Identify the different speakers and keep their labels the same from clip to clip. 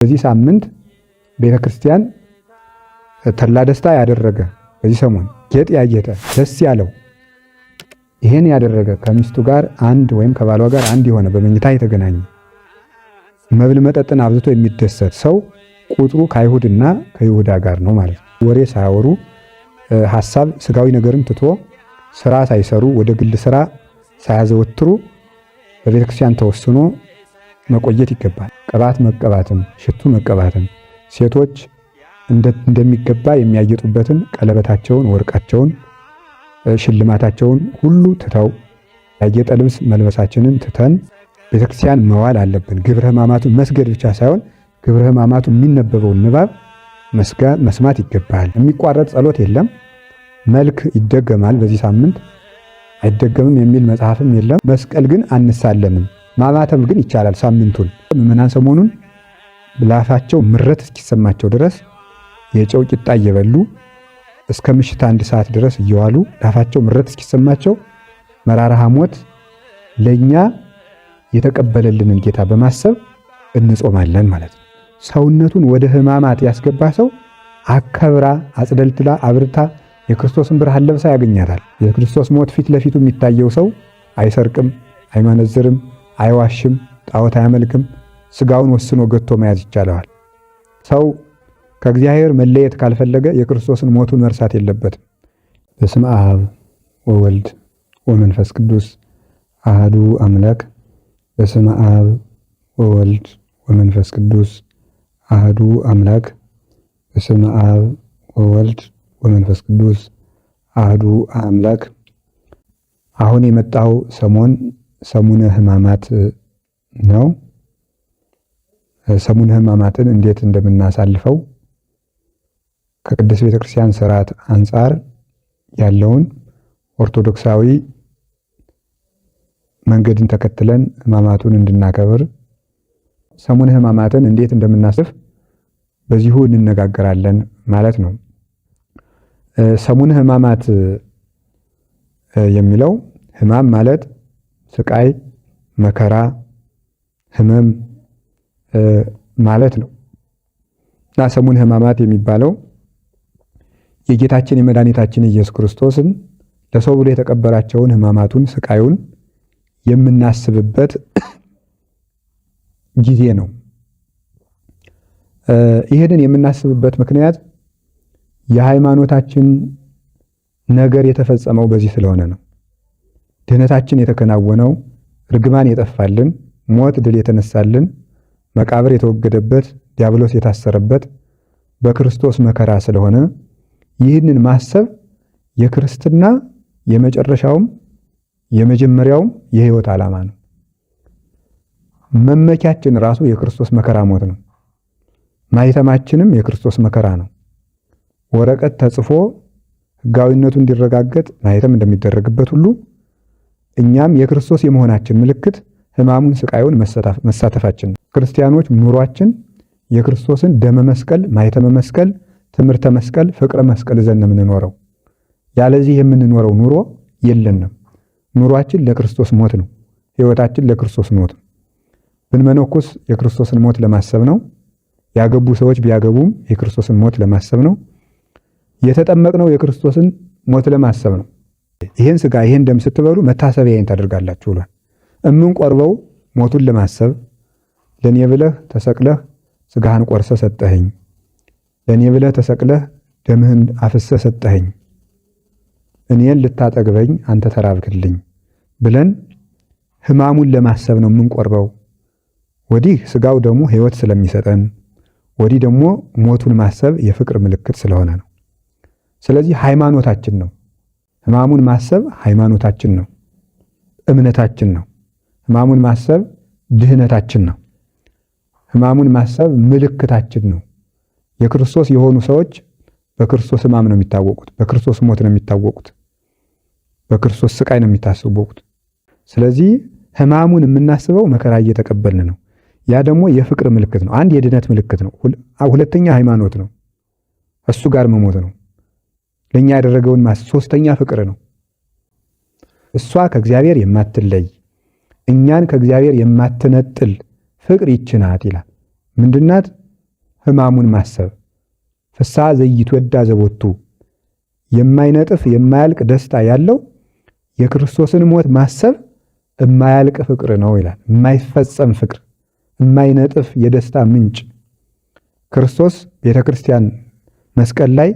Speaker 1: በዚህ ሳምንት ቤተክርስቲያን ተድላ ደስታ ያደረገ በዚህ ሰሞን ጌጥ ያጌጠ ደስ ያለው ይሄን ያደረገ ከሚስቱ ጋር አንድ ወይም ከባሏ ጋር አንድ የሆነ በመኝታ የተገናኘ መብል መጠጥን አብዝቶ የሚደሰት ሰው ቁጥሩ ከአይሁድና ከይሁዳ ጋር ነው ማለት ነው። ወሬ ሳያወሩ ሐሳብ ስጋዊ ነገርን ትቶ ስራ ሳይሰሩ ወደ ግል ስራ ሳያዘወትሩ በቤተክርስቲያን ተወስኖ መቆየት ይገባል። ቅባት መቀባትም ሽቱ መቀባትም ሴቶች እንደሚገባ የሚያጌጡበትን ቀለበታቸውን፣ ወርቃቸውን፣ ሽልማታቸውን ሁሉ ትተው ያጌጠ ልብስ መልበሳችንን ትተን ቤተክርስቲያን መዋል አለብን። ግብረ ሕማማቱን መስገድ ብቻ ሳይሆን ግብረ ሕማማቱ የሚነበበውን ንባብ መስማት ይገባል። የሚቋረጥ ጸሎት የለም። መልክ ይደገማል። በዚህ ሳምንት አይደገምም የሚል መጽሐፍም የለም። መስቀል ግን አንሳለምም። ማማተብ ግን ይቻላል። ሳምንቱን ምዕመናን ሰሞኑን ላፋቸው ምረት እስኪሰማቸው ድረስ የጨው ቂጣ እየበሉ እስከ ምሽት 1 ሰዓት ድረስ እየዋሉ ላፋቸው ምረት እስኪሰማቸው መራራ ሐሞት ለኛ የተቀበለልንን ጌታ በማሰብ እንጾማለን ማለት ነው። ሰውነቱን ወደ ሕማማት ያስገባ ሰው አከብራ አጽደልትላ አብርታ የክርስቶስን ብርሃን ለብሳ ያገኛታል። የክርስቶስ ሞት ፊት ለፊቱ የሚታየው ሰው አይሰርቅም፣ አይመነዝርም፣ አይዋሽም፣ ጣዖት አያመልክም። ስጋውን ወስኖ ገቶ መያዝ ይቻለዋል። ሰው ከእግዚአብሔር መለየት ካልፈለገ የክርስቶስን ሞቱን መርሳት የለበትም። በስመ አብ ወወልድ ወመንፈስ ቅዱስ አሐዱ አምላክ። በስመ አብ ወወልድ ወመንፈስ ቅዱስ አሐዱ አምላክ። በስመ አብ ወወልድ ወመንፈስ ቅዱስ አሐዱ አምላክ። አሁን የመጣው ሰሞን ሰሙነ ሕማማት ነው። ሰሙነ ሕማማትን እንዴት እንደምናሳልፈው ከቅድስት ቤተክርስቲያን ሥርዓት አንጻር ያለውን ኦርቶዶክሳዊ መንገድን ተከትለን ሕማማቱን እንድናከብር ሰሙነ ሕማማትን እንዴት እንደምናስፍ በዚሁ እንነጋገራለን ማለት ነው። ሰሙነ ሕማማት የሚለው ሕማም ማለት ስቃይ፣ መከራ፣ ሕመም ማለት ነው እና ሰሙነ ሕማማት የሚባለው የጌታችን የመድኃኒታችን ኢየሱስ ክርስቶስን ለሰው ብሎ የተቀበላቸውን ሕማማቱን ስቃዩን የምናስብበት ጊዜ ነው። ይህንን የምናስብበት ምክንያት የሃይማኖታችን ነገር የተፈጸመው በዚህ ስለሆነ ነው። ድህነታችን የተከናወነው ርግማን የጠፋልን፣ ሞት ድል የተነሳልን፣ መቃብር የተወገደበት፣ ዲያብሎስ የታሰረበት በክርስቶስ መከራ ስለሆነ ይህንን ማሰብ የክርስትና የመጨረሻውም የመጀመሪያውም የሕይወት ዓላማ ነው። መመኪያችን ራሱ የክርስቶስ መከራ ሞት ነው። ማይተማችንም የክርስቶስ መከራ ነው። ወረቀት ተጽፎ ሕጋዊነቱ እንዲረጋገጥ ማይተም እንደሚደረግበት ሁሉ እኛም የክርስቶስ የመሆናችን ምልክት ሕማሙን ስቃዩን መሳተፋችን ነው። ክርስቲያኖች ኑሯችን የክርስቶስን ደመ መስቀል፣ ማይተመ መስቀል፣ ትምህርተ መስቀል፣ ፍቅረ መስቀል ይዘን የምንኖረው። ያለዚህ የምንኖረው ኑሮ የለንም። ኑሯችን ለክርስቶስ ሞት ነው። ሕይወታችን ለክርስቶስ ሞት ነው። ብንመነኩስ የክርስቶስን ሞት ለማሰብ ነው። ያገቡ ሰዎች ቢያገቡም የክርስቶስን ሞት ለማሰብ ነው። የተጠመቅነው የክርስቶስን ሞት ለማሰብ ነው። ይሄን ስጋ ይሄን ደም ስትበሉ መታሰቢያዬን ታደርጋላችሁ ብሏል። እምንቆርበው ሞቱን ለማሰብ ለኔ ብለህ ተሰቅለህ ስጋህን ቆርሰ ሰጠኸኝ፣ ለኔ ብለህ ተሰቅለህ ደምህን አፍሰ ሰጠኸኝ፣ እኔን ልታጠግበኝ አንተ ተራብክልኝ ብለን ሕማሙን ለማሰብ ነው የምንቆርበው። ወዲህ ስጋው ደግሞ ሕይወት ስለሚሰጠን፣ ወዲህ ደግሞ ሞቱን ማሰብ የፍቅር ምልክት ስለሆነ ነው። ስለዚህ ሃይማኖታችን ነው። ሕማሙን ማሰብ ሃይማኖታችን ነው፣ እምነታችን ነው። ሕማሙን ማሰብ ድህነታችን ነው። ሕማሙን ማሰብ ምልክታችን ነው። የክርስቶስ የሆኑ ሰዎች በክርስቶስ ሕማም ነው የሚታወቁት፣ በክርስቶስ ሞት ነው የሚታወቁት፣ በክርስቶስ ስቃይ ነው የሚታሰቡት። ስለዚህ ሕማሙን የምናስበው መከራ እየተቀበልን ነው። ያ ደግሞ የፍቅር ምልክት ነው። አንድ የድነት ምልክት ነው። ሁለተኛ ሃይማኖት ነው። እሱ ጋር መሞት ነው። ለኛ ያደረገውን ሶስተኛ ፍቅር ነው። እሷ ከእግዚአብሔር የማትለይ እኛን ከእግዚአብሔር የማትነጥል ፍቅር ይችናት ይላል። ምንድናት? ሕማሙን ማሰብ። ፍስሐ ዘይትወዳ ዘቦቱ የማይነጥፍ የማያልቅ ደስታ ያለው የክርስቶስን ሞት ማሰብ የማያልቅ ፍቅር ነው ይላል። የማይፈጸም ፍቅር፣ የማይነጥፍ የደስታ ምንጭ። ክርስቶስ ቤተክርስቲያን መስቀል ላይ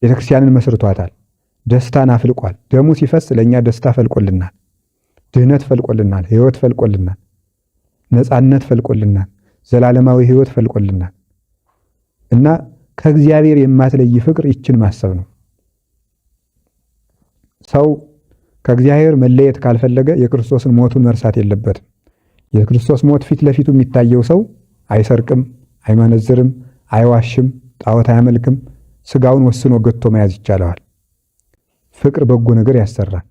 Speaker 1: ቤተክርስቲያንን መስርቷታል። ደስታን አፍልቋል። ደሙ ሲፈስ ለእኛ ደስታ ፈልቆልናል፣ ድህነት ፈልቆልናል፣ ሕይወት ፈልቆልናል፣ ነፃነት ፈልቆልናል፣ ዘላለማዊ ሕይወት ፈልቆልናል። እና ከእግዚአብሔር የማትለይ ፍቅር ይችን ማሰብ ነው። ሰው ከእግዚአብሔር መለየት ካልፈለገ የክርስቶስን ሞቱን መርሳት የለበትም። የክርስቶስ ሞት ፊት ለፊቱ የሚታየው ሰው አይሰርቅም፣ አይመነዝርም፣ አይዋሽም፣ ጣዖት አያመልክም። ስጋውን ወስኖ ገቶ መያዝ ይቻለዋል። ፍቅር በጎ ነገር ያሰራል።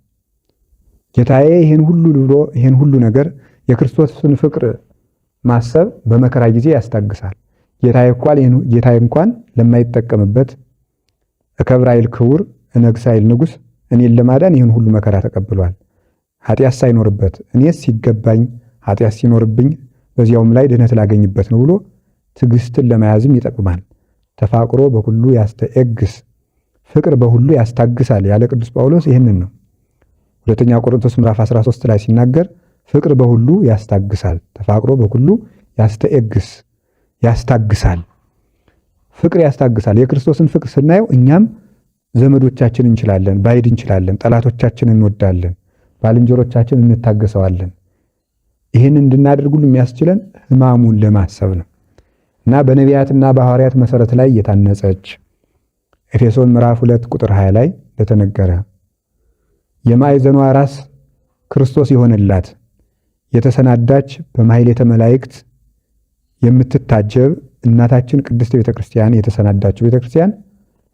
Speaker 1: ጌታዬ ይሄን ሁሉ ብሎ ይሄን ሁሉ ነገር የክርስቶስን ፍቅር ማሰብ በመከራ ጊዜ ያስታግሳል። ጌታዬ እንኳን ለማይጠቀምበት እከብር አይል ክቡር እነግሥ አይል ንጉሥ እኔን ለማዳን ይህን ሁሉ መከራ ተቀብሏል። ኃጢአት ሳይኖርበት እኔስ ሲገባኝ ኃጢአት ሲኖርብኝ በዚያውም ላይ ድህነት ላገኝበት ነው ብሎ ትዕግስትን ለመያዝም ይጠቅማል። ተፋቅሮ በሁሉ ያስተኤግስ ፍቅር በሁሉ ያስታግሳል ያለ ቅዱስ ጳውሎስ ይህንን ነው። ሁለተኛ ቆሮንቶስ ምዕራፍ 13 ላይ ሲናገር ፍቅር በሁሉ ያስታግሳል፣ ተፋቅሮ በሁሉ ያስተኤግስ ያስታግሳል። ፍቅር ያስታግሳል። የክርስቶስን ፍቅር ስናየው እኛም ዘመዶቻችን እንችላለን፣ ባይድ እንችላለን፣ ጠላቶቻችን እንወዳለን፣ ባልንጀሮቻችን እንታገሰዋለን። ይህን እንድናደርግ ሁሉ የሚያስችለን ሕማሙን ለማሰብ ነው እና በነቢያትና በሐዋርያት መሰረት ላይ የታነጸች ኤፌሶን ምዕራፍ 2 ቁጥር 20 ላይ እንደተነገረ የማዕዘኗ ራስ ክርስቶስ የሆነላት የተሰናዳች በማሕሌተ መላእክት የምትታጀብ እናታችን ቅድስት ቤተክርስቲያን የተሰናዳችው ቤተክርስቲያን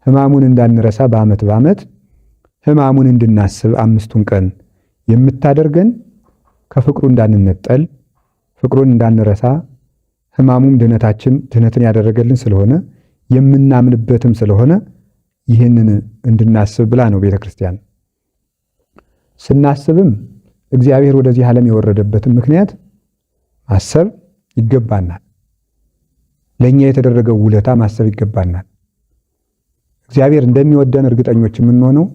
Speaker 1: ሕማሙን እንዳንረሳ በዓመት በዓመት ሕማሙን እንድናስብ 5ቱን ቀን የምታደርገን ከፍቅሩ እንዳንነጠል ፍቅሩን እንዳንረሳ ሕማሙም ድህነትን ያደረገልን ስለሆነ የምናምንበትም ስለሆነ ይህንን እንድናስብ ብላ ነው ቤተክርስቲያን። ስናስብም እግዚአብሔር ወደዚህ ዓለም የወረደበትን ምክንያት ማሰብ ይገባናል። ለእኛ የተደረገው ውለታ ማሰብ ይገባናል። እግዚአብሔር እንደሚወደን እርግጠኞች የምንሆነው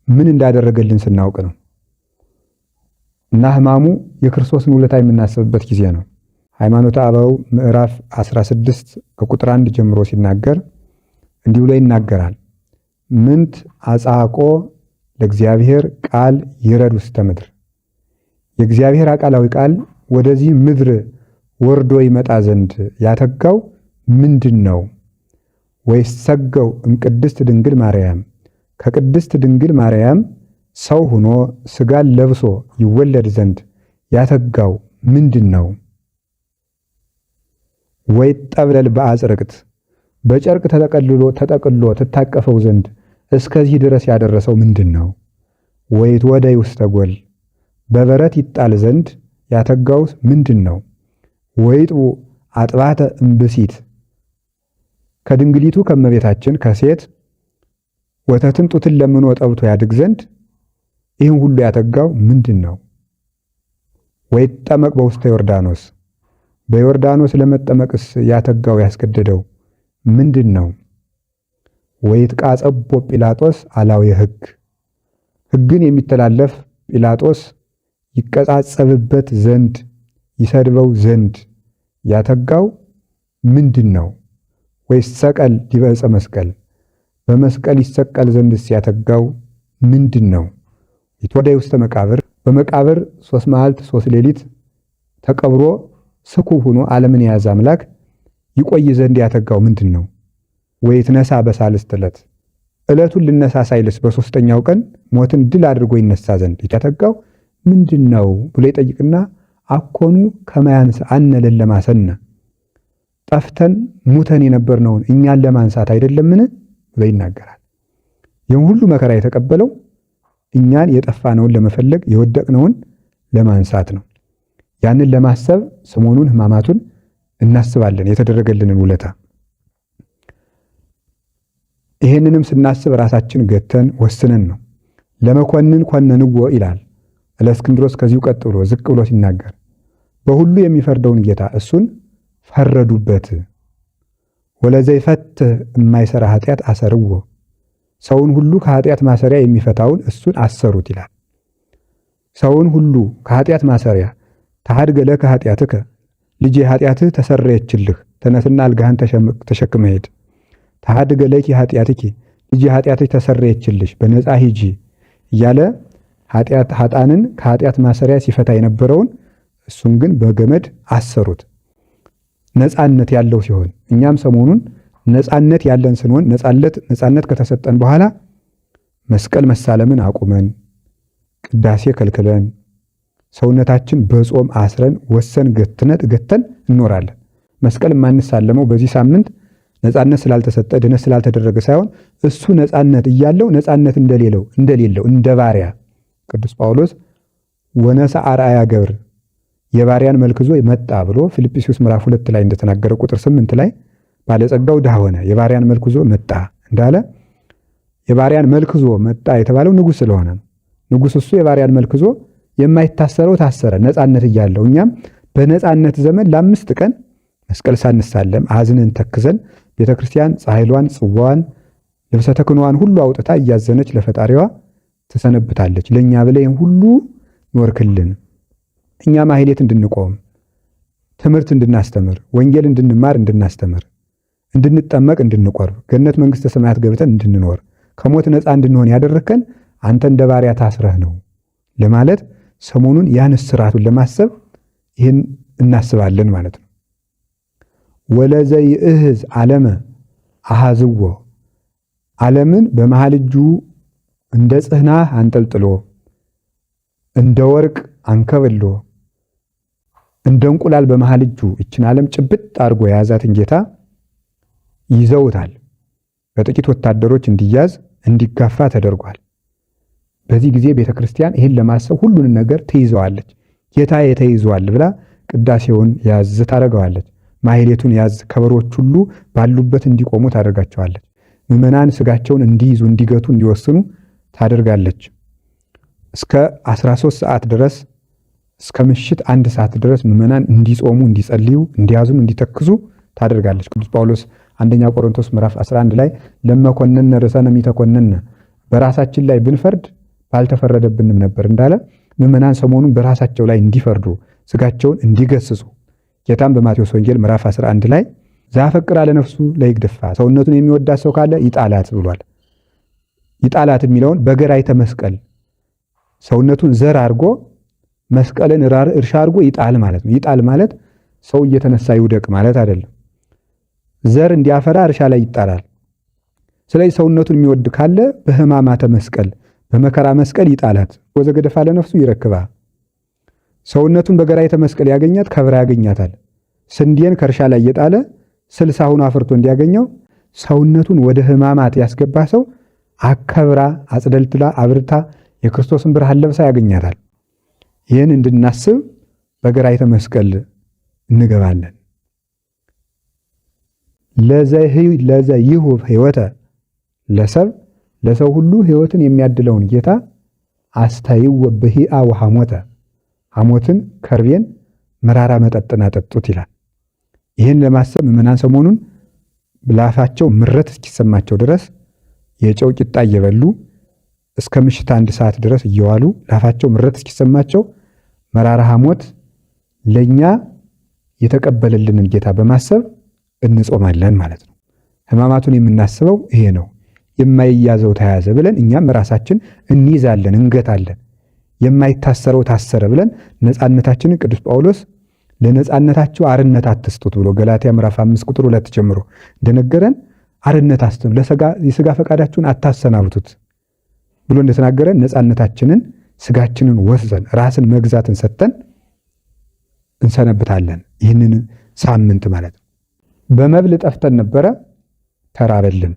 Speaker 1: ምን እንዳደረገልን ስናውቅ ነው እና ሕማሙ የክርስቶስን ውለታ የምናስብበት ጊዜ ነው። ሃይማኖተ አበው ምዕራፍ 16 ከቁጥር 1 ጀምሮ ሲናገር እንዲህ ብሎ ይናገራል። ምንት አጻቆ ለእግዚአብሔር ቃል ይረድ ውስተ ምድር። የእግዚአብሔር አቃላዊ ቃል ወደዚህ ምድር ወርዶ ይመጣ ዘንድ ያተጋው ምንድን ነው? ወይሰገው እምቅድስት ድንግል ማርያም ከቅድስት ድንግል ማርያም ሰው ሆኖ ስጋን ለብሶ ይወለድ ዘንድ ያተጋው ምንድን ነው? ወይ ጠብለል በአጽርቅት በጨርቅ ተጠቅልሎ ትታቀፈው ዘንድ እስከዚህ ድረስ ያደረሰው ምንድን ነው? ወይት ወደይ ውስተ ጎል በበረት ይጣል ዘንድ ያተጋውስ ምንድን ነው? ወይጥቡ አጥባተ እምብሲት ከድንግሊቱ ከመቤታችን ከሴት ወተትን ጡትን ለምኖ ጠብቶ ያድግ ዘንድ ይህን ሁሉ ያተጋው ምንድን ነው? ወይጠመቅ በውስተ ዮርዳኖስ በዮርዳኖስ ለመጠመቅስ ያተጋው ያስገደደው ምንድን ነው? ወይትቃጸቦ ጲላጦስ አላዊ ሕግን የሚተላለፍ ጲላጦስ ይቀጻጸብበት ዘንድ ይሰድበው ዘንድ ያተጋው ምንድን ነው? ወይሰቀል ዲበ ዕፀ መስቀል በመስቀል ይሰቀል ዘንድስ ያተጋው ምንድን ነው? ይትወደይ ውስተ መቃብር በመቃብር 3 መዓልት 3 ሌሊት ተቀብሮ ስኩብ ሆኖ ዓለምን የያዘ አምላክ ይቆይ ዘንድ ያተጋው ምንድን ነው? ወይትነሳ በሳልስት ዕለቱን ልነሳ ሳይልስ በ3ኛው ቀን ሞትን ድል አድርጎ ይነሳ ዘንድ ያተጋው ምንድን ነው ብሎ ይጠይቅና አኮኑ ከመያንስ አነለን ለማሰነ ጠፍተን ሙተን የነበርነውን እኛን ለማንሳት አይደለምን ብሎ ይናገራል። ይህን ሁሉ መከራ የተቀበለው እኛን የጠፋነውን ለመፈለግ የወደቅነውን ለማንሳት ነው። ያንን ለማሰብ ሰሞኑን ሕማማቱን እናስባለን፣ የተደረገልንን ውለታ። ይህንንም ስናስብ ራሳችን ገተን ወስነን ነው። ለመኮንን ኮነንዎ ይላል እለእስክንድሮስ ከዚሁ ቀጥሎ ዝቅ ብሎ ሲናገር በሁሉ የሚፈርደውን ጌታ እሱን ፈረዱበት። ወለዘይፈትህ የማይሰራ ኃጢአት አሰርዎ፣ ሰውን ሁሉ ከኃጢአት ማሰሪያ የሚፈታውን እሱን አሰሩት ይላል። ሰውን ሁሉ ከኃጢአት ማሰሪያ ተሐድገ ለከ ኃጢአትከ፣ ልጄ ኃጢአትህ ተሰረየችልህ፣ ተነስና አልጋህን ተሸክመ ሄድ። ተሐድገ ለኪ ኃጢአትኪ፣ ልጄ ኃጢአትህ ተሰረየችልሽ፣ በነፃ ሂጂ እያለ ኃጣንን ከኃጢአት ማሰሪያ ሲፈታ የነበረውን እሱን ግን በገመድ አሰሩት። ነፃነት ያለው ሲሆን እኛም ሰሞኑን ነፃነት ያለን ስንሆን ነፃነት ከተሰጠን በኋላ መስቀል መሳለምን አቁመን ቅዳሴ ከልክለን ሰውነታችን በጾም አስረን ወሰን ገተን እንኖራለን። መስቀል የማንሳለመው በዚህ ሳምንት ነፃነት ስላልተሰጠ ድነት ስላልተደረገ ሳይሆን እሱ ነፃነት እያለው ነፃነት እንደሌለው እንደ ባሪያ ቅዱስ ጳውሎስ ወነሳ አርአያ ገብር የባሪያን መልክ ይዞ መጣ ብሎ ፊልጵስዩስ ምዕራፍ 2 ላይ እንደተናገረ ቁጥር 8 ላይ ባለጸጋው ድሃ ሆነ የባሪያን መልክ ይዞ መጣ እንዳለ የባሪያን መልክ ይዞ መጣ የተባለው ንጉሥ ስለሆነ ነው። ንጉሥ እሱ የባሪያን መልክ ይዞ የማይታሰረው ታሰረ ነፃነት እያለው እኛም በነፃነት ዘመን ለ5 ቀን መስቀል ሳንሳለም አዝነን ተክዘን ቤተክርስቲያን ፀሐይሏን ጽዋዋን ልብሰ ተክህኖዋን ሁሉ አውጥታ እያዘነች ለፈጣሪዋ ትሰነብታለች። ለኛ ብለህ ሁሉ ኖርክልን። እኛ ማህሌት እንድንቆም ትምህርት እንድናስተምር ወንጌል እንድንማር እንድናስተምር እንድንጠመቅ እንድንቆርብ ገነት መንግስተ ሰማያት ገብተን እንድንኖር ከሞት ነፃ እንድንሆን ያደረከን አንተ እንደ ባሪያ ታስረህ ነው ለማለት ሰሞኑን ያን እስራቱን ለማሰብ ይህን እናስባለን ማለት ነው። ወለዘይ እህዝ ዓለመ አሃዝዎ፣ ዓለምን በመሃል እጁ እንደ ጽህና አንጠልጥሎ እንደ ወርቅ አንከብሎ እንደ እንቁላል በመሃል እጁ እችን ዓለም ጭብጥ አድርጎ የያዛትን ጌታ ይዘውታል። በጥቂት ወታደሮች እንዲያዝ እንዲጋፋ ተደርጓል። በዚህ ጊዜ ቤተክርስቲያን ይህን ለማሰብ ሁሉንም ነገር ትይዘዋለች። ጌታዬ ተይዟል ብላ ቅዳሴውን ያዝ ታደርገዋለች። ማህሌቱን ያዝ፣ ከበሮች ሁሉ ባሉበት እንዲቆሙ ታደርጋቸዋለች። ምዕመናን ስጋቸውን እንዲይዙ እንዲገቱ እንዲወስኑ ታደርጋለች። እስከ 13 ሰዓት ድረስ እስከ ምሽት 1 ሰዓት ድረስ ምዕመናን እንዲጾሙ እንዲጸልዩ እንዲያዝኑ እንዲተክዙ ታደርጋለች። ቅዱስ ጳውሎስ አንደኛ ቆሮንቶስ ምዕራፍ 11 ላይ ለመኮነነ ርዕሰነ ሚተኮነነ፣ በራሳችን ላይ ብንፈርድ ባልተፈረደብንም ነበር እንዳለ ምዕመናን ሰሞኑን በራሳቸው ላይ እንዲፈርዱ ስጋቸውን እንዲገስጹ ጌታም በማቴዎስ ወንጌል ምዕራፍ 11 ላይ ዘአፈቅር ለነፍሱ ለይግድፋ፣ ሰውነቱን የሚወዳት ሰው ካለ ይጣላት ብሏል። ይጣላት የሚለውን በገራይተ መስቀል ሰውነቱን ዘር አድርጎ መስቀልን እርሻ አድርጎ ይጣል ማለት ነው። ይጣል ማለት ሰው እየተነሳ ይውደቅ ማለት አይደለም። ዘር እንዲያፈራ እርሻ ላይ ይጣላል። ስለዚህ ሰውነቱን የሚወድ ካለ በሕማማተ መስቀል በመከራ መስቀል ይጣላት። ወዘገደፋ ለነፍሱ ይረክባ፣ ሰውነቱን በገራይተ መስቀል ያገኛት ከብራ ያገኛታል። ስንዴን ከእርሻ ላይ የጣለ 60 አፍርቶ እንዲያገኘው ሰውነቱን ወደ ሕማማት ያስገባ ሰው አከብራ አጽደልትላ አብርታ የክርስቶስን ብርሃን ለብሳ ያገኛታል። ይህን እንድናስብ በገራይተ መስቀል እንገባለን። ለዘ ይሁብ ሕይወተ ለሰብ፣ ለሰው ሁሉ ሕይወትን የሚያድለውን ጌታ አስተይወ በሂአ ወሐሞተ፣ ሐሞትን ከርቤን መራራ መጠጥን አጠጡት ይላል። ይህን ለማሰብ ምዕመናን ሰሞኑን ላፋቸው ምረት እስኪሰማቸው ድረስ የጨው ቂጣ እየበሉ እስከ ምሽት 1 ሰዓት ድረስ እየዋሉ ላፋቸው ምረት እስኪሰማቸው መራራ ሐሞት ለኛ የተቀበለልንን ጌታ በማሰብ እንጾማለን ማለት ነው። ሕማማቱን የምናስበው ይሄ ነው። የማይያዘው ተያዘ ብለን እኛም ራሳችን እንይዛለን እንገታለን። የማይታሰረው ታሰረ ብለን ነፃነታችንን ቅዱስ ጳውሎስ ለነፃነታችሁ አርነት አትስጡት ብሎ ገላትያ ምዕራፍ 5 ቁጥር 2 ጀምሮ እንደነገረን አርነት አትስጡ፣ የሥጋ ፈቃዳችሁን አታሰናብቱት ብሎ እንደተናገረን ነፃነታችንን ስጋችንን ወስዘን ራስን መግዛትን ሰጥተን እንሰነብታለን። ይህንን ሳምንት ማለት ነው። በመብል ጠፍተን ነበረ፣ ተራበልን።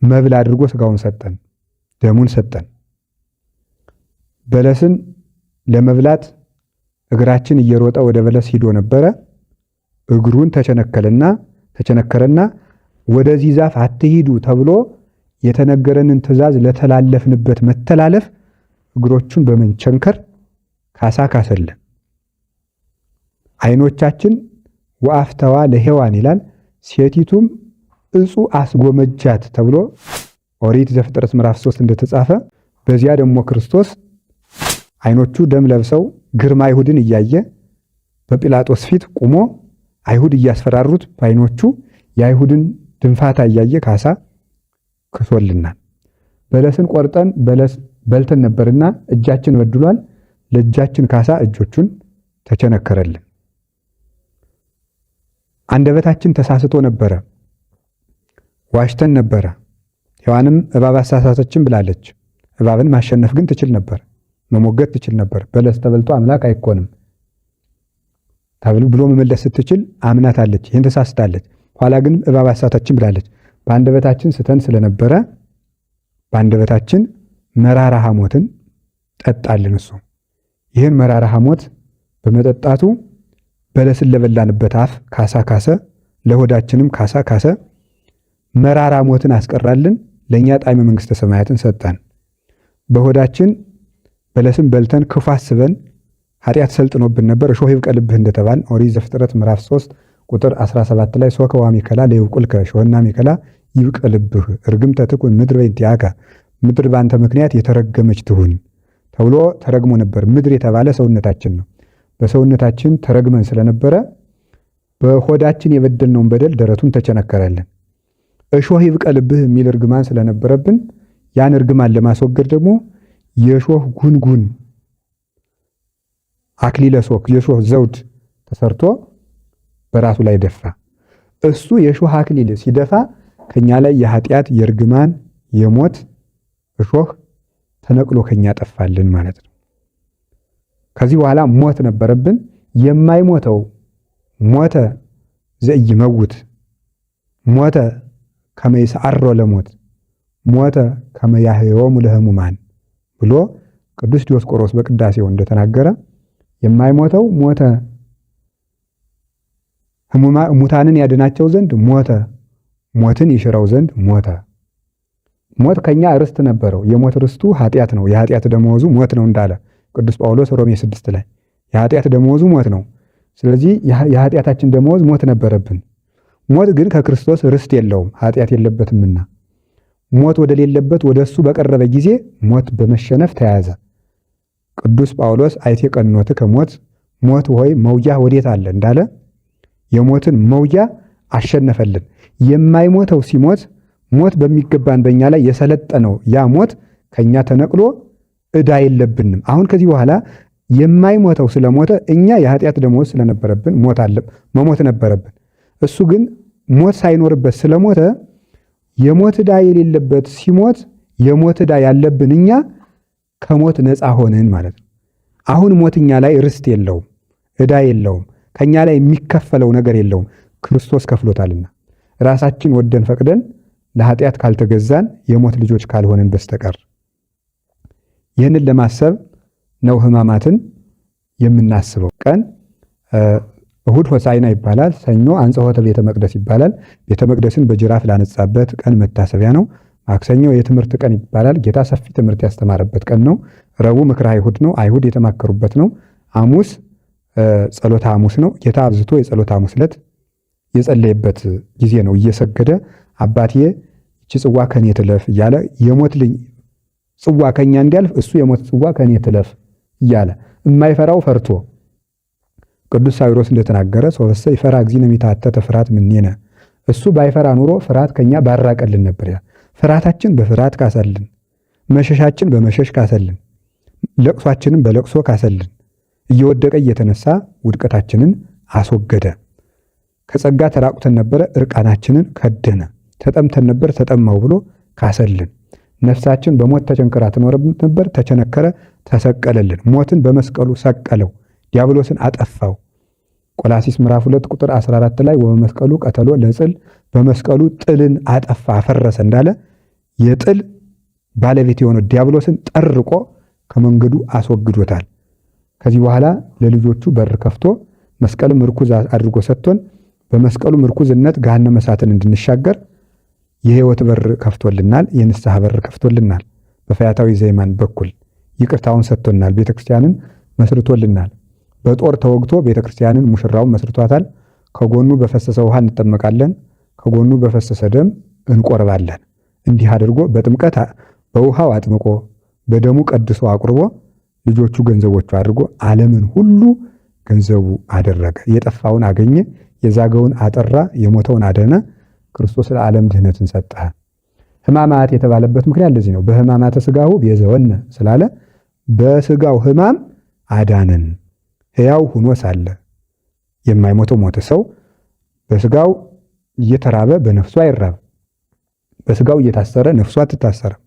Speaker 1: መብል አድርጎ ስጋውን ሰጠን፣ ደሙን ሰጠን። በለስን ለመብላት እግራችን እየሮጠ ወደ በለስ ሂዶ ነበረ። እግሩን ተቸነከረና ወደዚህ ዛፍ አትሂዱ ተብሎ የተነገረንን ትእዛዝ ለተላለፍንበት መተላለፍ እግሮቹን በመንቸንከር ካሳ ካሰለን። ዓይኖቻችን ወአፍተዋ ለሔዋን ይላል፣ ሴቲቱም እጹ አስጎመጃት ተብሎ ኦሪት ዘፍጥረት ምዕራፍ 3 እንደተጻፈ በዚያ ደግሞ ክርስቶስ ዓይኖቹ ደም ለብሰው ግርማ አይሁድን እያየ በጲላጦስ ፊት ቆሞ አይሁድ እያስፈራሩት በዓይኖቹ የአይሁድን ድንፋታ እያየ ካሳ ክሶልናል። በለስን ቆርጠን በለስ በልተን ነበርና እጃችን በድሏል፣ ለእጃችን ካሳ እጆቹን ተቸነከረልን። አንደበታችን ተሳስቶ ነበረ፣ ዋሽተን ነበረ። ሔዋንም እባብ አሳሳተችን ብላለች። እባብን ማሸነፍ ግን ትችል ነበር፣ መሞገት ትችል ነበር። በለስ ተበልቶ አምላክ አይኮንም ብሎ መመለስ ስትችል አምናታለች፣ ይህን ተሳስታለች። ኋላ ግን እባብ አሳሳተችን ብላለች። በአንደበታችን ስተን ስለነበረ በአንደበታችን መራራ ሐሞትን ጠጣልን። እሱ ይህን መራራ ሐሞት በመጠጣቱ በለስን ለበላንበት አፍ ካሳ ካሰ፣ ለሆዳችንም ካሳ ካሰ። መራራ ሞትን አስቀራልን፣ ለእኛ ጣዕመ መንግሥተ ሰማያትን ሰጠን። በሆዳችን በለስን በልተን ክፉ አስበን ኃጢአት ሰልጥኖብን ነበር። እሾህ ይብቀልብህ እንደተባል ኦሪት ዘፍጥረት ምዕራፍ 3 ቁጥር 17 ላይ ሶከ ወአሜከላ ለይብቁልከ፣ እሾህና አሜከላ ይብቀልብህ፣ እርግምተ ትኩን ምድር በእንቲአከ፣ ምድር በአንተ ምክንያት የተረገመች ትሁን ተብሎ ተረግሞ ነበር። ምድር የተባለ ሰውነታችን ነው። በሰውነታችን ተረግመን ስለነበረ በሆዳችን የበደልነውን በደል ደረቱን ተቸነከረልን። እሾህ ይብቀልብህ የሚል እርግማን ስለነበረብን ያን እርግማን ለማስወገድ ደግሞ የእሾህ ጉንጉን አክሊለ ሦክ የእሾህ ዘውድ ተሰርቶ በራሱ ላይ ደፋ። እሱ የእሾህ አክሊል ሲደፋ ከኛ ላይ የኃጢአት የእርግማን የሞት እሾህ ተነቅሎ ከኛ ጠፋልን ማለት ነው። ከዚህ በኋላ ሞት ነበረብን። የማይሞተው ሞተ ዘኢይመውት ሞተ ከመ ይስዓሮ ለሞት ሞተ ከመ ያሕዮሙ ለሕሙማን ብሎ ቅዱስ ዲዮስቆሮስ በቅዳሴው እንደተናገረ የማይሞተው ሞተ፣ ሙታንን ያድናቸው ዘንድ ሞተ፣ ሞትን ይሽረው ዘንድ ሞተ። ሞት ከኛ ርስት ነበረው። የሞት ርስቱ ኃጢአት ነው። የኃጢአት ደመወዙ ሞት ነው እንዳለ ቅዱስ ጳውሎስ ሮሜ 6 ላይ የኃጢአት ደመወዙ ሞት ነው። ስለዚህ የኃጢአታችን ደመወዝ ሞት ነበረብን። ሞት ግን ከክርስቶስ ርስት የለውም፣ ኃጢአት የለበትምና ሞት ወደሌለበት ወደ እሱ በቀረበ ጊዜ ሞት በመሸነፍ ተያዘ። ቅዱስ ጳውሎስ አይቴ ቀኖትከ ሞት፣ ሞት ሆይ መውጊያ ወዴት አለ እንዳለ የሞትን መውጊያ አሸነፈልን። የማይሞተው ሲሞት ሞት በሚገባን በእኛ ላይ የሰለጠነው ያ ሞት ከኛ ተነቅሎ ዕዳ የለብንም። አሁን ከዚህ በኋላ የማይሞተው ስለሞተ እኛ የኃጢአት ደመወዝ ስለነበረብን መሞት ነበረብን። እሱ ግን ሞት ሳይኖርበት ስለሞተ የሞት ዕዳ የሌለበት ሲሞት የሞት ዕዳ ያለብን እኛ ከሞት ነፃ ሆንን ማለት ነው። አሁን ሞት እኛ ላይ ርስት የለውም፣ ዕዳ የለውም፣ ከኛ ላይ የሚከፈለው ነገር የለውም። ክርስቶስ ከፍሎታልና ራሳችን ወደን ፈቅደን ለኃጢአት ካልተገዛን የሞት ልጆች ካልሆንን በስተቀር ይህንን ለማሰብ ነው ሕማማትን የምናስበው። ቀን እሁድ ሆሳዕና ይባላል። ሰኞ አንጽሖተ ቤተ መቅደስ ይባላል። ቤተ መቅደስን በጅራፍ ላነጻበት ቀን መታሰቢያ ነው። ማክሰኞ የትምህርት ቀን ይባላል። ጌታ ሰፊ ትምህርት ያስተማረበት ቀን ነው። ረቡዕ ምክረ አይሁድ ነው። አይሁድ የተማከሩበት ነው። ሐሙስ ጸሎተ ሐሙስ ነው። ጌታ አብዝቶ የጸሎተ ሐሙስ ዕለት የጸለየበት ጊዜ ነው። እየሰገደ አባቴ ይህች ጽዋ ከኔ ትለፍ እያለ የሞት ጽዋ ከኛ እንዲያልፍ እሱ የሞት ጽዋ ከኔ ትለፍ እያለ የማይፈራው ፈርቶ ቅዱስ ሳዊሮስ እንደተናገረ ሰውሰ ይፈራ እግዚእነ ሚታተተ ፍርሃት ምኔነ፣ እሱ ባይፈራ ኑሮ ፍርሃት ከኛ ባራቀልን ነበር። ፍርሃታችን በፍርሃት ካሰልን፣ መሸሻችን በመሸሽ ካሰልን፣ ለቅሷችንን በለቅሶ ካሰልን፣ እየወደቀ እየተነሳ ውድቀታችንን አስወገደ። ከጸጋ ተራቁተን ነበረ፣ እርቃናችንን ከደነ። ተጠምተን ነበር፣ ተጠማው ብሎ ካሰልን። ነፍሳችን በሞት ተቸንክራ ትኖር ነበር፣ ተቸነከረ፣ ተሰቀለልን። ሞትን በመስቀሉ ሰቀለው፣ ዲያብሎስን አጠፋው። ቆላሲስ ምዕራፍ 2 ቁጥር 14 ላይ ወበመስቀሉ ቀተሎ ለጽል፣ በመስቀሉ ጥልን አጠፋ አፈረሰ እንዳለ የጥል ባለቤት የሆነው ዲያብሎስን ጠርቆ ከመንገዱ አስወግዶታል። ከዚህ በኋላ ለልጆቹ በር ከፍቶ መስቀልም ምርኩዝ አድርጎ ሰጥቶን በመስቀሉ ምርኩዝነት ገሃነመ እሳትን እንድንሻገር የሕይወት በር ከፍቶልናል። የንስሐ በር ከፍቶልናል። በፈያታዊ ዘይማን በኩል ይቅርታውን ሰጥቶናል። ቤተክርስቲያንን መስርቶልናል። በጦር ተወግቶ ቤተክርስቲያንን ሙሽራውን መስርቷታል። ከጎኑ በፈሰሰ ውሃ እንጠመቃለን። ከጎኑ በፈሰሰ ደም እንቆርባለን። እንዲህ አድርጎ በጥምቀት በውሃው አጥምቆ በደሙ ቀድሶ አቁርቦ ልጆቹ ገንዘቦቹ አድርጎ ዓለምን ሁሉ ገንዘቡ አደረገ። የጠፋውን አገኘ፣ የዛገውን አጠራ፣ የሞተውን አደነ። ክርስቶስ ለዓለም ድህነትን ሰጠ። ሕማማት የተባለበት ምክንያት ለዚህ ነው። በሕማማተ ሥጋሁ ቤዘወነ ስላለ በሥጋው ሕማም አዳነን። ሕያው ሁኖ ሳለ የማይሞተው ሞተ። ሰው በሥጋው እየተራበ በነፍሱ አይራብ። በሥጋው እየታሰረ ነፍሱ አትታሰርም።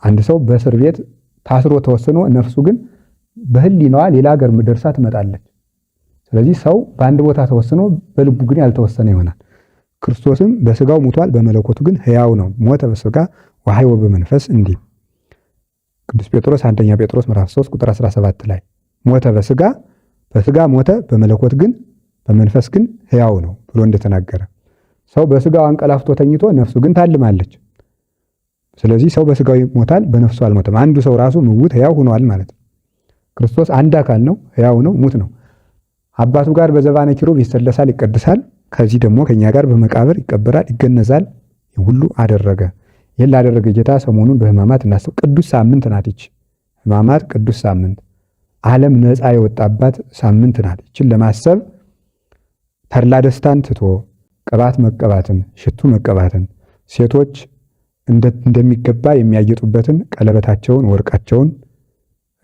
Speaker 1: አንድ ሰው በእስር ቤት ታስሮ ተወስኖ ነፍሱ ግን በህሊናዋ ሌላ ሀገር ደርሳ ትመጣለች። ስለዚህ ሰው በአንድ ቦታ ተወስኖ በልቡ ግን ያልተወሰነ ይሆናል። ክርስቶስም በሥጋው ሙቷል፣ በመለኮቱ ግን ሕያው ነው። ሞተ በሥጋ ወሐይወ በመንፈስ እንዲህ ቅዱስ ጴጥሮስ አንደኛ ጴጥሮስ ምዕራፍ 3 ቁጥር 17 ላይ ሞተ በሥጋ ሞተ፣ በመለኮት ግን በመንፈስ ግን ሕያው ነው ብሎ እንደተናገረ ሰው በሥጋው አንቀላፍቶ ተኝቶ ነፍሱ ግን ታልማለች። ስለዚህ ሰው በሥጋው ይሞታል፣ በነፍሱ አልሞተም። አንዱ ሰው ራሱ ምውት ሕያው ሆኗል ማለት ነው። ክርስቶስ አንድ አካል ነው፣ ሕያው ነው፣ ሙት ነው። አባቱ ጋር በዘባነ ኪሩብ ይሰለሳል፣ ይቀድሳል። ከዚህ ደግሞ ከኛ ጋር በመቃብር ይቀበራል፣ ይገነዛል። ሁሉ አደረገ። ይህን ላደረገ ጌታ ሰሞኑን በሕማማት እናስብ። ቅዱስ ሳምንት ናት ይች ሕማማት፣ ቅዱስ ሳምንት ዓለም ነፃ የወጣባት ሳምንት ናት። ይችን ለማሰብ ተድላ ደስታን ትቶ ቅባት መቀባትን፣ ሽቱ መቀባትን፣ ሴቶች እንደሚገባ የሚያጌጡበትን ቀለበታቸውን፣ ወርቃቸውን፣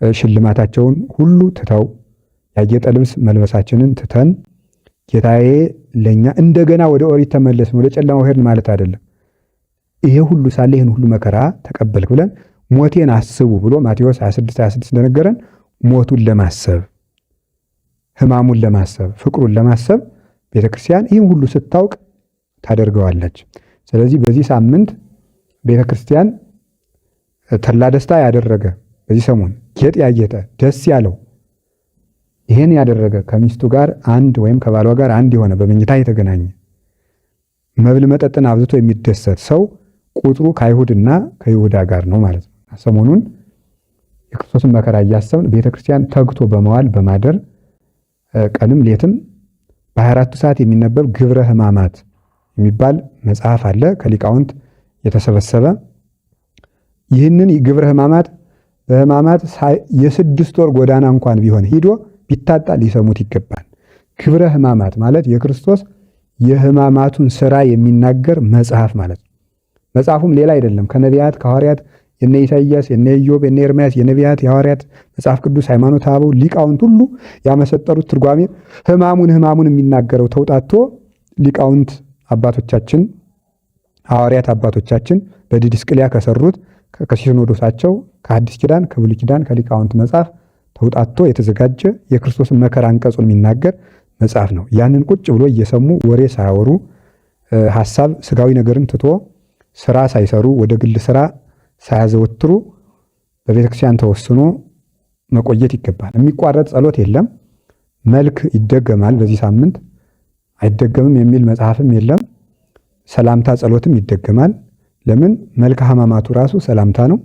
Speaker 1: ሽልማታቸውን ሁሉ ትተው ያጌጠ ልብስ መልበሳችንን ትተን ጌታዬ ለኛ እንደገና ወደ ኦሪት ተመለስን ወደ ጨለማው ሄድን ማለት አይደለም። ይሄ ሁሉ ሳለ ይህን ሁሉ መከራ ተቀበልክ ብለን ሞቴን አስቡ ብሎ ማቴዎስ 26:26 እንደነገረን ሞቱን ለማሰብ ሕማሙን ለማሰብ ፍቅሩን ለማሰብ ቤተክርስቲያን ይህን ሁሉ ስታውቅ ታደርገዋለች። ስለዚህ በዚህ ሳምንት ቤተክርስቲያን ተድላ ደስታ ያደረገ በዚህ ሰሞን ጌጥ ያጌጠ ደስ ያለው ይሄን ያደረገ ከሚስቱ ጋር አንድ ወይም ከባሏ ጋር አንድ የሆነ በመኝታ የተገናኘ መብል መጠጥን አብዝቶ የሚደሰት ሰው ቁጥሩ ከአይሁድና ከይሁዳ ጋር ነው ማለት ነው። ሰሞኑን የክርስቶስን መከራ እያሰብን ቤተክርስቲያን ተግቶ በመዋል በማደር ቀንም ሌትም በ24ቱ ሰዓት የሚነበብ ግብረ ሕማማት የሚባል መጽሐፍ አለ ከሊቃውንት የተሰበሰበ። ይህንን ግብረ ሕማማት በሕማማት የ6 ወር ጎዳና እንኳን ቢሆን ሂዶ ቢታጣ ሊሰሙት ይገባል። ግብረ ሕማማት ማለት የክርስቶስ የሕማማቱን ስራ የሚናገር መጽሐፍ ማለት ነው። መጽሐፉም ሌላ አይደለም። ከነቢያት ከሐዋርያት የነ ኢሳይያስ የነ ኢዮብ የነ ኤርምያስ የነቢያት የሐዋርያት መጽሐፍ ቅዱስ ሃይማኖተ አበው ሊቃውንት ሁሉ ያመሰጠሩት ትርጓሜ ሕማሙን የሚናገረው ተውጣቶ ሊቃውንት አባቶቻችን ሐዋርያት አባቶቻችን በዲድስቅልያ ከሰሩት ከሲኖዶሳቸው ከአዲስ ኪዳን ከብሉይ ኪዳን ከሊቃውንት መጽሐፍ ተውጣቶ የተዘጋጀ የክርስቶስን መከራ አንቀጹን የሚናገር መጽሐፍ ነው። ያንን ቁጭ ብሎ እየሰሙ ወሬ ሳያወሩ ሐሳብ ስጋዊ ነገርን ትቶ ስራ ሳይሰሩ ወደ ግል ስራ ሳያዘወትሩ በቤተክርስቲያን ተወስኖ መቆየት ይገባል። የሚቋረጥ ጸሎት የለም። መልክ ይደገማል። በዚህ ሳምንት አይደገምም የሚል መጽሐፍም የለም። ሰላምታ ጸሎትም ይደገማል። ለምን? መልክአ ሕማማቱ ራሱ ሰላምታ ነው።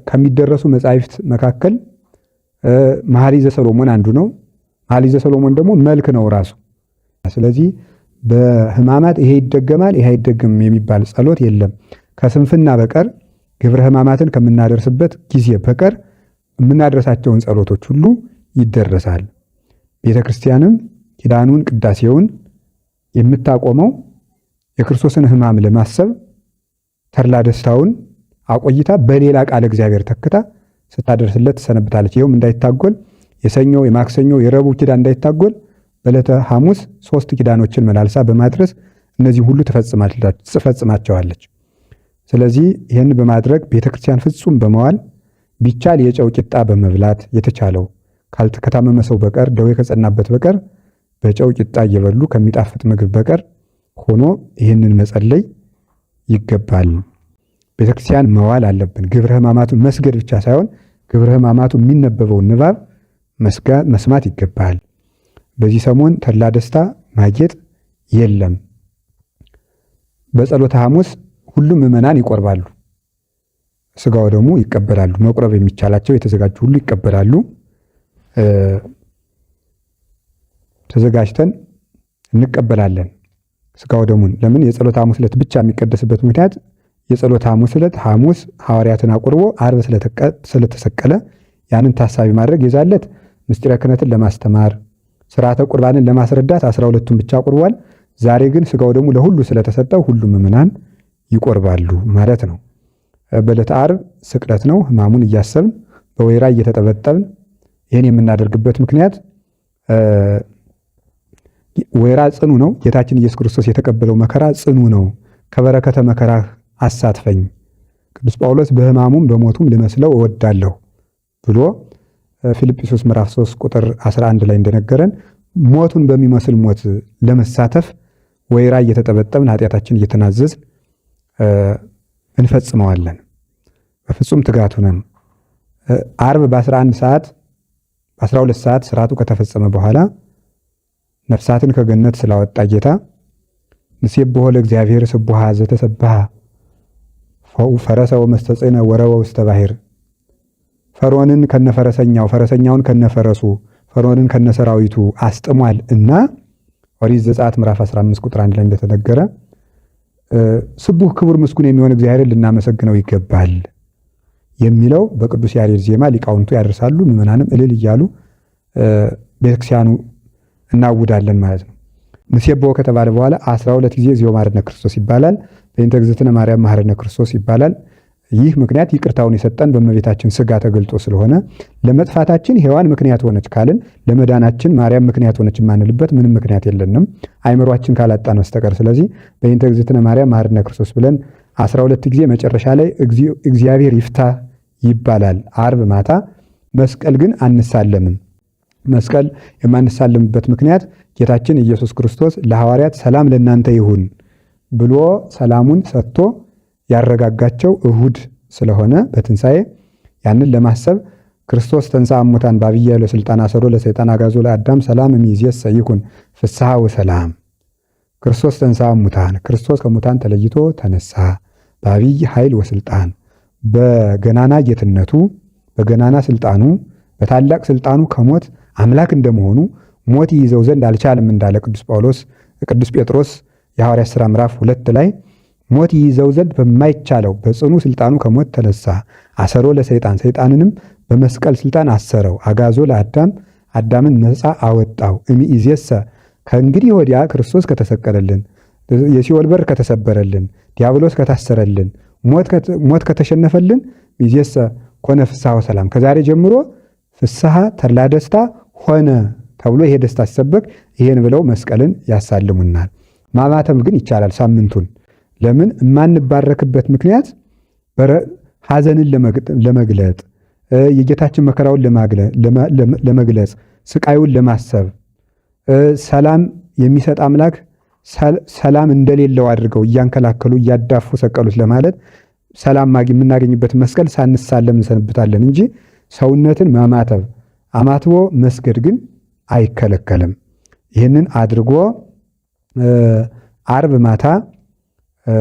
Speaker 1: ከሚደረሱ መጻሕፍት መካከል መኃልየ ዘሰሎሞን አንዱ ነው። መኃልየ ዘሰሎሞን ደግሞ መልክ ነው ራሱ። ስለዚህ በሕማማት ይሄ ይደገማል ይሄ አይደገምም የሚባል ጸሎት የለም። ከስንፍና በቀር ግብረ ሕማማትን ከምናደርስበት ጊዜ በቀር የምናደርሳቸውን ጸሎቶች ሁሉ ይደረሳል። ቤተ ክርስቲያንም ኪዳኑን ቅዳሴውን የምታቆመው የክርስቶስን ሕማም ለማሰብ ተድላ ደስታውን አቆይታ በሌላ ቃል እግዚአብሔር ተክታ ስታደርስለት ትሰነብታለች። ይኸውም እንዳይታጎል የሰኞ የማክሰኞ የረቡዕ ኪዳን እንዳይታጎል በዕለተ ሐሙስ 3 ኪዳኖችን መላልሳ በማድረስ እነዚህ ሁሉ ትፈጽማቸዋለች። ስለዚህ ይህን በማድረግ ቤተክርስቲያን ፍጹም በመዋል ቢቻል የጨው ቂጣ በመብላት የተቻለው ከታመመ ሰው በቀር ደዌ ከጸናበት በቀር በጨው ቂጣ እየበሉ ከሚጣፍጥ ምግብ በቀር ሆኖ ይህንን መጸለይ ይገባል። ቤተክርስቲያን መዋል አለብን። ግብረ ሕማማቱን መስገድ ብቻ ሳይሆን ግብረ ሕማማቱ የሚነበበውን ንባብ መስማት ይገባል። በዚህ ሰሞን ተድላ ደስታ ማጌጥ የለም። በጸሎተ ሐሙስ ሁሉም ምዕመናን ይቆርባሉ፣ ስጋው ደግሞ ይቀበላሉ። መቁረብ የሚቻላቸው የተዘጋጁ ሁሉ ይቀበላሉ። ተዘጋጅተን እንቀበላለን። ስጋው ደሙን። ለምን የጸሎተ ሐሙስ ዕለት ብቻ የሚቀደስበት ምክንያት የጸሎተ ሐሙስ ዕለት ሐሙስ ሐዋርያትን አቁርቦ ዓርብ ስለተሰቀለ ያንን ታሳቢ ማድረግ የዛለት ምስጢረ ክህነትን ለማስተማር ስርዓተ ቁርባንን ለማስረዳት 12ቱን ብቻ አቁርቧል። ዛሬ ግን ስጋው ደሙ ለሁሉ ስለተሰጠው ሁሉም ምዕመናን ይቆርባሉ ማለት ነው። በዕለተ ዓርብ ስቅለት ነው። ሕማሙን እያሰብን በወይራ እየተጠበጠብን ይህን የምናደርግበት ምክንያት ወይራ ጽኑ ነው። ጌታችን ኢየሱስ ክርስቶስ የተቀበለው መከራ ጽኑ ነው። ከበረከተ መከራ አሳትፈኝ፣ ቅዱስ ጳውሎስ በሕማሙም በሞቱም ልመስለው እወዳለሁ ብሎ ፊልጵስዩስ ምዕራፍ 3 ቁጥር 11 ላይ እንደነገረን ሞቱን በሚመስል ሞት ለመሳተፍ ወይራ እየተጠበጠብን ኃጢአታችን እየተናዘዝን እንፈጽመዋለን። በፍጹም ትጋት ሆነን ዓርብ በ11 ሰዓት በ12 ሰዓት ስርዓቱ ከተፈጸመ በኋላ ነፍሳትን ከገነት ስላወጣ ጌታ ንሴብሖ ለእግዚአብሔር ስቡሐ ዘተሰብሐ ፈረሰ ወመስተጽእነ ወረወ ውስተ ባሕር። ፈርዖንን ከነፈረሰኛው ፈረሰኛውን ከነፈረሱ ፈርዖንን ከነሰራዊቱ አስጥሟል እና ኦሪት ዘጸአት ምዕራፍ 15 ቁጥር 1 ላይ እንደተነገረ ስቡሕ ክቡር ምስጉን የሚሆን እግዚአብሔርን ልናመሰግነው ይገባል የሚለው በቅዱስ ያሬድ ዜማ ሊቃውንቱ ያደርሳሉ። ምዕመናንም እልል እያሉ ቤተክርስቲያኑ እናውዳለን ማለት ነው። ንሴብሖ ከተባለ በኋላ 12 ጊዜ እግዚኦ መሐረነ ክርስቶስ ይባላል። በእንተ እግዝእትነ ማርያም መሐረነ ክርስቶስ ይባላል። ይህ ምክንያት ይቅርታውን የሰጠን በእመቤታችን ስጋ ተገልጦ ስለሆነ ለመጥፋታችን ሔዋን ምክንያት ሆነች ካልን ለመዳናችን ማርያም ምክንያት ሆነች የማንልበት ምንም ምክንያት የለንም አይምሯችን ካላጣን በስተቀር። ስለዚህ በእንተ እግዝእትነ ማርያም መሐረነ ክርስቶስ ብለን 12 ጊዜ መጨረሻ ላይ እግዚአብሔር ይፍታ ይባላል ዓርብ ማታ። መስቀል ግን አንሳለምም። መስቀል የማንሳለምበት ምክንያት ጌታችን ኢየሱስ ክርስቶስ ለሐዋርያት ሰላም ለእናንተ ይሁን ብሎ ሰላሙን ሰጥቶ ያረጋጋቸው እሁድ ስለሆነ በትንሣኤ ያንን ለማሰብ ክርስቶስ ተንሥአ እሙታን በዐቢይ ኃይል ወሥልጣን አሰሮ ለሰይጣን አግዓዞ ለአዳም ሰላም እምይእዜሰ ይኩን ፍስሐ ወሰላም። ክርስቶስ ተንሥአ እሙታን፣ ክርስቶስ ከሙታን ተለይቶ ተነሳ በዐቢይ ኃይል ወሥልጣን፣ በገናና ጌትነቱ በገናና ስልጣኑ በታላቅ ስልጣኑ ከሞት አምላክ እንደመሆኑ ሞት ይይዘው ዘንድ አልቻለም እንዳለ ቅዱስ ጴጥሮስ የሐዋርያት ሥራ ምዕራፍ 2 ላይ ሞት ይይዘው ዘንድ በማይቻለው በጽኑ ስልጣኑ ከሞት ተነሳ። አሰሮ ለሰይጣን፣ ሰይጣንንም በመስቀል ስልጣን አሰረው። አግዓዞ ለአዳም፣ አዳምን ነፃ አወጣው። እምይእዜሰ፣ ከእንግዲህ ወዲያ ክርስቶስ ከተሰቀለልን፣ የሲኦል በር ከተሰበረልን፣ ዲያብሎስ ከታሰረልን፣ ሞት ከተሸነፈልን ይእዜሰ ኮነ ፍስሐ ወሰላም፣ ከዛሬ ጀምሮ ፍስሐ ተድላ ደስታ ሆነ ተብሎ ይሄ ደስታ ሲሰበክ ይሄን ብለው መስቀልን ያሳልሙናል። ማማተም ግን ይቻላል ሳምንቱን። ለምን የማንባረክበት ምክንያት ሐዘንን ለመግለጥ የጌታችን መከራውን ለመግለጽ ስቃዩን ለማሰብ ሰላም የሚሰጥ አምላክ ሰላም እንደሌለው አድርገው እያንከላከሉ እያዳፉ ሰቀሉት ለማለት ሰላም የምናገኝበት መስቀል ሳንሳለም እንሰንብታለን እንጂ ሰውነትን ማማተብ አማትቦ መስገድ ግን አይከለከልም። ይህንን አድርጎ ዓርብ ማታ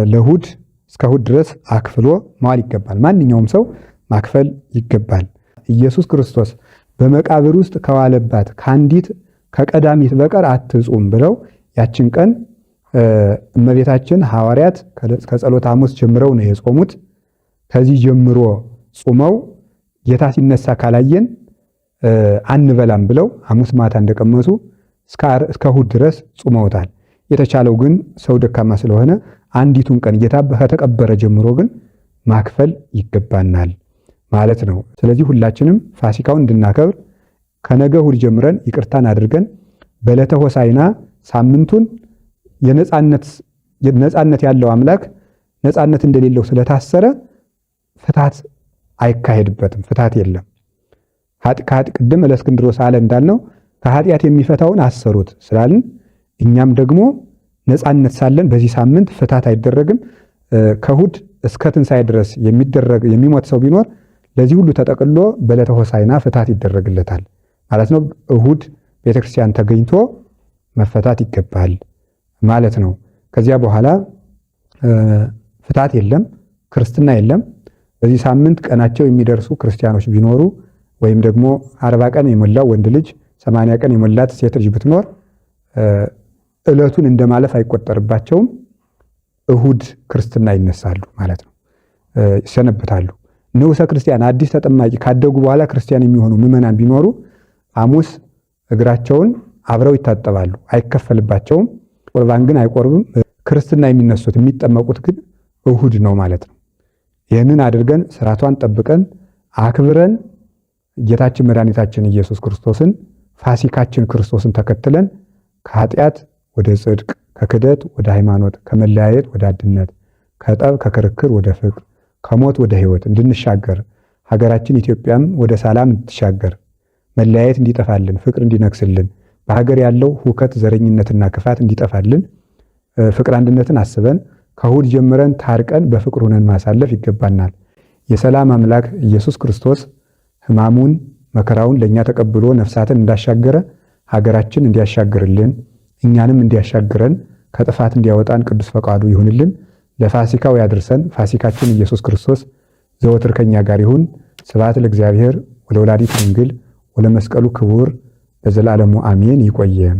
Speaker 1: ለእሑድ እስከ እሑድ ድረስ አክፍሎ መዋል ይገባል። ማንኛውም ሰው ማክፈል ይገባል። ኢየሱስ ክርስቶስ በመቃብር ውስጥ ከዋለባት ከአንዲት ከቀዳሚት በቀር አትጹም ብለው ያችን ቀን እመቤታችን ሐዋርያት ከጸሎተ ሐሙስ ጀምረው ነው የጾሙት። ከዚህ ጀምሮ ጾመው ጌታ ሲነሳ ካላየን አንበላም ብለው ሐሙስ ማታ እንደቀመሱ እስከ እሑድ ድረስ ጾመውታል። የተቻለው ግን ሰው ደካማ ስለሆነ አንዲቱን ቀን ጌታ ከተቀበረ ጀምሮ ግን ማክፈል ይገባናል ማለት ነው። ስለዚህ ሁላችንም ፋሲካውን እንድናከብር ከነገ እሑድ ጀምረን ይቅርታን አድርገን በዕለተ ሆሳዕና ሳምንቱን የነጻነት ያለው አምላክ ነጻነት እንደሌለው ስለታሰረ ፍታት አይካሄድበትም። ፍታት የለም። ቅድም ለእስክንድሮስ አለ እንዳልነው ከኃጢአት የሚፈታውን አሰሩት ስላልን እኛም ደግሞ ነጻነት ሳለን በዚህ ሳምንት ፍታት አይደረግም። ከእሑድ እስከ ትንሣኤ ድረስ የሚሞት ሰው ቢኖር ለዚህ ሁሉ ተጠቅሎ በዕለተ ሆሳዕና ፍታት ይደረግለታል ማለት ነው። እሑድ ቤተክርስቲያን ተገኝቶ መፈታት ይገባል ማለት ነው። ከዚያ በኋላ ፍታት የለም፣ ክርስትና የለም። በዚህ ሳምንት ቀናቸው የሚደርሱ ክርስቲያኖች ቢኖሩ ወይም ደግሞ 40 ቀን የሞላው ወንድ ልጅ 80 ቀን የሞላት ሴት ልጅ ብትኖር ዕለቱን እንደማለፍ አይቆጠርባቸውም። እሁድ ክርስትና ይነሳሉ ማለት ነው፣ ይሰነብታሉ። ንዑሰ ክርስቲያን አዲስ ተጠማቂ ካደጉ በኋላ ክርስቲያን የሚሆኑ ምዕመናን ቢኖሩ ሐሙስ እግራቸውን አብረው ይታጠባሉ፣ አይከፈልባቸውም። ቁርባን ግን አይቆርብም። ክርስትና የሚነሱት የሚጠመቁት ግን እሁድ ነው ማለት ነው። ይህንን አድርገን ስርዓቷን ጠብቀን አክብረን ጌታችን መድኃኒታችን ኢየሱስ ክርስቶስን ፋሲካችን ክርስቶስን ተከትለን ከኃጢአት ወደ ጽድቅ፣ ከክደት ወደ ሃይማኖት፣ ከመለያየት ወደ አንድነት፣ ከጠብ ከክርክር ወደ ፍቅር፣ ከሞት ወደ ሕይወት እንድንሻገር ሀገራችን ኢትዮጵያም ወደ ሰላም እንድትሻገር መለያየት እንዲጠፋልን፣ ፍቅር እንዲነግስልን፣ በሀገር ያለው ሁከት ዘረኝነትና ክፋት እንዲጠፋልን ፍቅር አንድነትን አስበን ከእሁድ ጀምረን ታርቀን በፍቅር ሆነን ማሳለፍ ይገባናል። የሰላም አምላክ ኢየሱስ ክርስቶስ ሕማሙን መከራውን ለእኛ ተቀብሎ ነፍሳትን እንዳሻገረ ሀገራችን እንዲያሻግርልን እኛንም እንዲያሻግረን ከጥፋት እንዲያወጣን ቅዱስ ፈቃዱ ይሁንልን። ለፋሲካው ያድርሰን። ፋሲካችን ኢየሱስ ክርስቶስ ዘወትር ከኛ ጋር ይሁን። ስብሐት ለእግዚአብሔር ወለወላዲቱ ድንግል ወለመስቀሉ ክቡር ለዘላለሙ አሜን። ይቆየን።